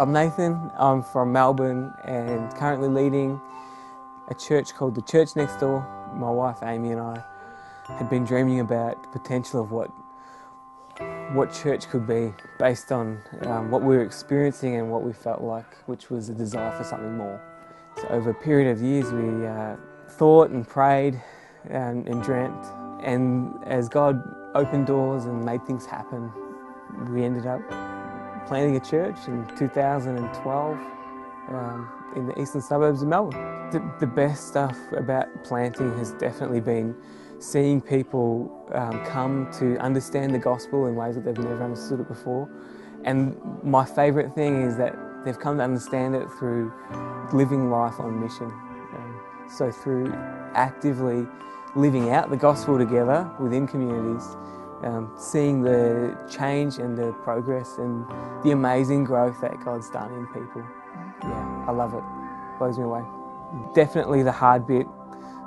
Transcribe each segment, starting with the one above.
I'm Nathan, I'm from Melbourne and currently leading a church called The Church Next Door. My wife Amy and I had been dreaming about the potential of what church could be based on what we were experiencing and what we felt like, which was a desire for something more. So over a period of years we thought and prayed and dreamt, and as God opened doors and made things happen, we ended up planting a church in 2012 in the eastern suburbs of Melbourne. The best stuff about planting has definitely been seeing people come to understand the gospel in ways that they've never understood it before. And my favourite thing is that they've come to understand it through living life on mission. So through actively living out the gospel together within communities, seeing the change and the progress and the amazing growth that God's done in people. Yeah, I love it. Blows me away. Definitely the hard bit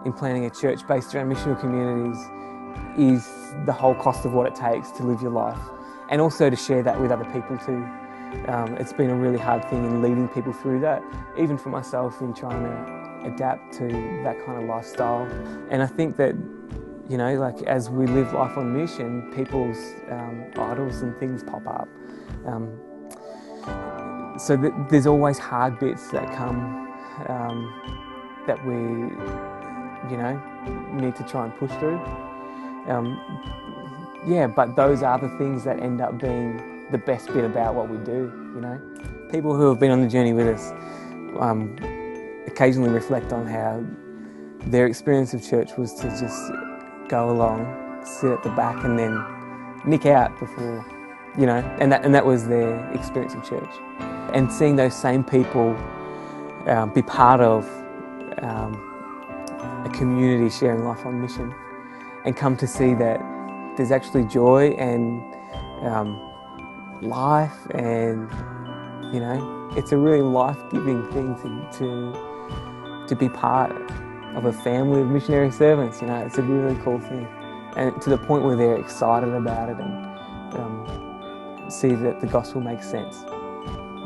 in planning a church based around missional communities is the whole cost of what it takes to live your life, and also to share that with other people too. It's been a really hard thing in leading people through that, even for myself in trying to adapt to that kind of lifestyle. And I think that, you know, like as we live life on mission, people's idols and things pop up. So there's always hard bits that come that we, you know, need to try and push through. Yeah, but those are the things that end up being the best bit about what we do, you know. People who have been on the journey with us occasionally reflect on how their experience of church was to just go along, sit at the back and then nick out before, you know, and that was their experience of church. And seeing those same people be part of a community sharing life on mission, and come to see that there's actually joy and life, and, you know, it's a really life-giving thing to be part of a family of missionary servants. You know, it's a really cool thing, and to the point where they're excited about it and see that the gospel makes sense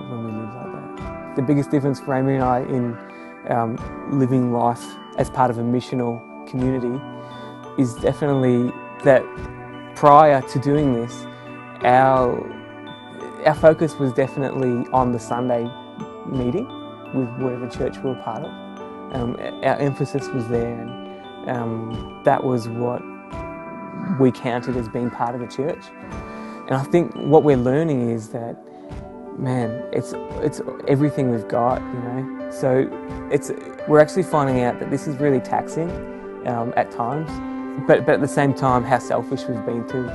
when we live like that. The biggest difference for Amy and I in living life as part of a missional community is definitely that prior to doing this, our focus was definitely on the Sunday meeting with whatever church we were part of. Our emphasis was there, and that was what we counted as being part of a church. And I think what we're learning is that, man, it's everything we've got, you know. So we're actually finding out that this is really taxing at times, but at the same time, how selfish we've been too,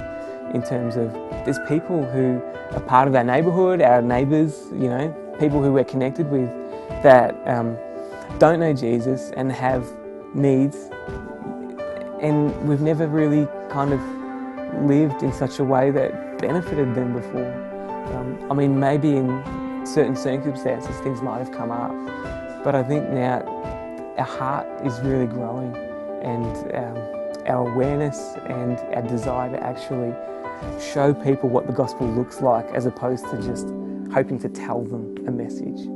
in terms of there's people who are part of our neighbourhood, our neighbours, you know, people who we're connected with that don't know Jesus and have needs, and we've never really kind of lived in such a way that benefited them before. I mean, maybe in certain circumstances things might have come up, but I think now our heart is really growing, and our awareness and our desire to actually show people what the gospel looks like, as opposed to just hoping to tell them a message.